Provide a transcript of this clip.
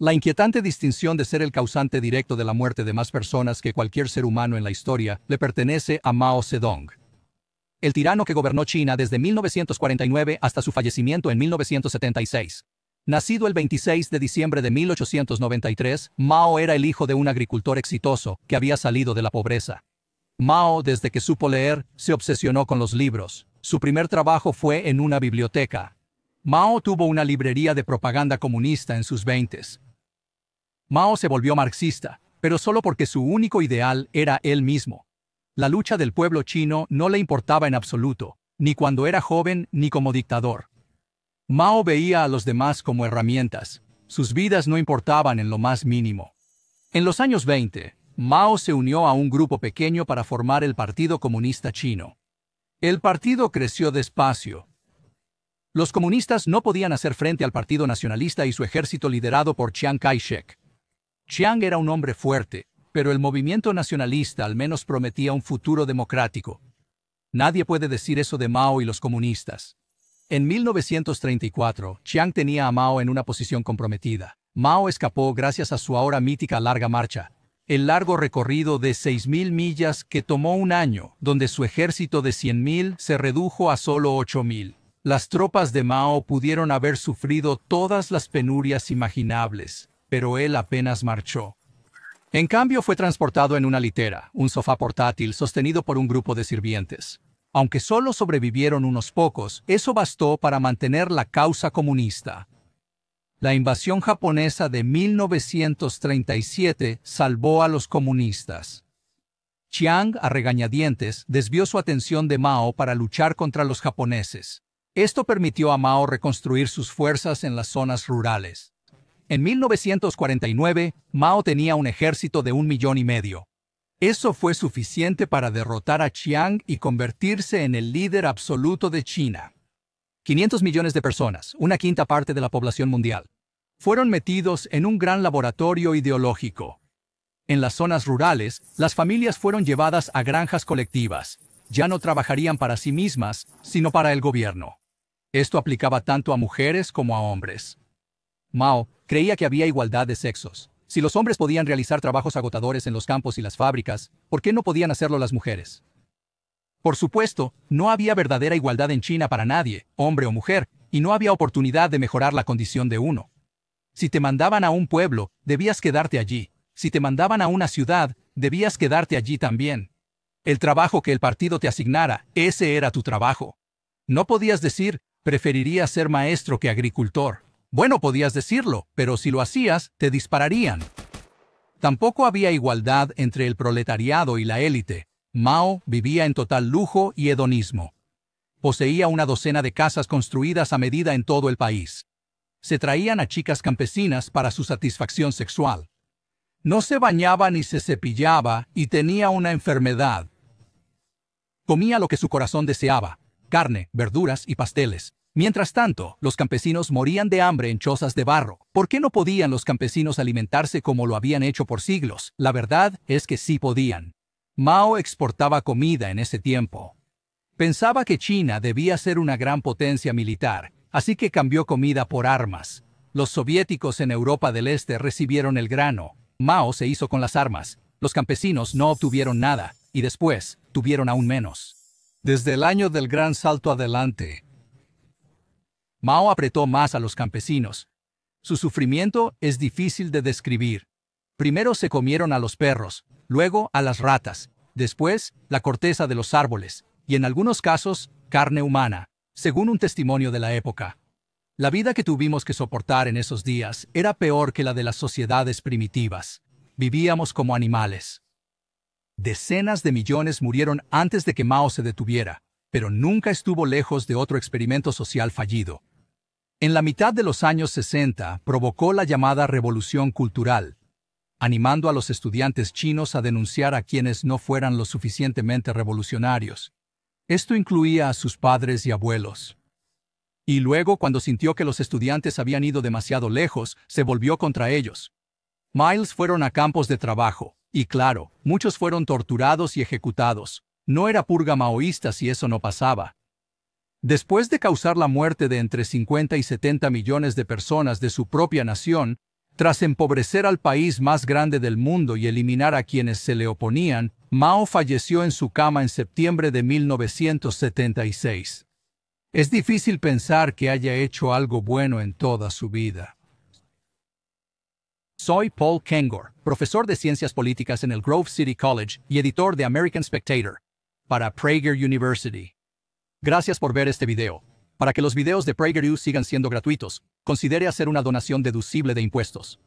La inquietante distinción de ser el causante directo de la muerte de más personas que cualquier ser humano en la historia le pertenece a Mao Zedong. El tirano que gobernó China desde 1949 hasta su fallecimiento en 1976. Nacido el 26 de diciembre de 1893, Mao era el hijo de un agricultor exitoso que había salido de la pobreza. Mao, desde que supo leer, se obsesionó con los libros. Su primer trabajo fue en una biblioteca. Mao tuvo una librería de propaganda comunista en sus 20s. Mao se volvió marxista, pero solo porque su único ideal era él mismo. La lucha del pueblo chino no le importaba en absoluto, ni cuando era joven ni como dictador. Mao veía a los demás como herramientas. Sus vidas no importaban en lo más mínimo. En los años 20, Mao se unió a un grupo pequeño para formar el Partido Comunista Chino. El partido creció despacio. Los comunistas no podían hacer frente al Partido Nacionalista y su ejército liderado por Chiang Kai-shek. Chiang era un hombre fuerte, pero el movimiento nacionalista al menos prometía un futuro democrático. Nadie puede decir eso de Mao y los comunistas. En 1934, Chiang tenía a Mao en una posición comprometida. Mao escapó gracias a su ahora mítica larga marcha, el largo recorrido de 6.000 millas que tomó un año, donde su ejército de 100.000 se redujo a solo 8.000. Las tropas de Mao pudieron haber sufrido todas las penurias imaginables, pero él apenas marchó. En cambio, fue transportado en una litera, un sofá portátil sostenido por un grupo de sirvientes. Aunque solo sobrevivieron unos pocos, eso bastó para mantener la causa comunista. La invasión japonesa de 1937 salvó a los comunistas. Chiang, a regañadientes, desvió su atención de Mao para luchar contra los japoneses. Esto permitió a Mao reconstruir sus fuerzas en las zonas rurales. En 1949, Mao tenía un ejército de 1,5 millones. Eso fue suficiente para derrotar a Chiang y convertirse en el líder absoluto de China. 500 millones de personas, una quinta parte de la población mundial, fueron metidos en un gran laboratorio ideológico. En las zonas rurales, las familias fueron llevadas a granjas colectivas. Ya no trabajarían para sí mismas, sino para el gobierno. Esto aplicaba tanto a mujeres como a hombres. Mao creía que había igualdad de sexos. Si los hombres podían realizar trabajos agotadores en los campos y las fábricas, ¿por qué no podían hacerlo las mujeres? Por supuesto, no había verdadera igualdad en China para nadie, hombre o mujer, y no había oportunidad de mejorar la condición de uno. Si te mandaban a un pueblo, debías quedarte allí. Si te mandaban a una ciudad, debías quedarte allí también. El trabajo que el partido te asignara, ese era tu trabajo. No podías decir, preferiría ser maestro que agricultor. Bueno, podías decirlo, pero si lo hacías, te dispararían. Tampoco había igualdad entre el proletariado y la élite. Mao vivía en total lujo y hedonismo. Poseía una docena de casas construidas a medida en todo el país. Se traían a chicas campesinas para su satisfacción sexual. No se bañaba ni se cepillaba y tenía una enfermedad. Comía lo que su corazón deseaba: carne, verduras y pasteles. Mientras tanto, los campesinos morían de hambre en chozas de barro. ¿Por qué no podían los campesinos alimentarse como lo habían hecho por siglos? La verdad es que sí podían. Mao exportaba comida en ese tiempo. Pensaba que China debía ser una gran potencia militar, así que cambió comida por armas. Los soviéticos en Europa del Este recibieron el grano. Mao se hizo con las armas. Los campesinos no obtuvieron nada, y después tuvieron aún menos. Desde el año del gran salto adelante, Mao apretó más a los campesinos. Su sufrimiento es difícil de describir. Primero se comieron a los perros, luego a las ratas, después la corteza de los árboles, y en algunos casos, carne humana, según un testimonio de la época. La vida que tuvimos que soportar en esos días era peor que la de las sociedades primitivas. Vivíamos como animales. Decenas de millones murieron antes de que Mao se detuviera, pero nunca estuvo lejos de otro experimento social fallido. En la mitad de los años 60 provocó la llamada Revolución Cultural, animando a los estudiantes chinos a denunciar a quienes no fueran lo suficientemente revolucionarios. Esto incluía a sus padres y abuelos. Y luego, cuando sintió que los estudiantes habían ido demasiado lejos, se volvió contra ellos. Miles fueron a campos de trabajo, y claro, muchos fueron torturados y ejecutados. No era purga maoísta si eso no pasaba. Después de causar la muerte de entre 50 y 70 millones de personas de su propia nación, Tras empobrecer al país más grande del mundo y eliminar a quienes se le oponían, Mao falleció en su cama en septiembre de 1976. Es difícil pensar que haya hecho algo bueno en toda su vida. Soy Paul Kengor, profesor de Ciencias Políticas en el Grove City College y editor de American Spectator, para Prager University. Gracias por ver este video. Para que los videos de PragerU sigan siendo gratuitos, considere hacer una donación deducible de impuestos.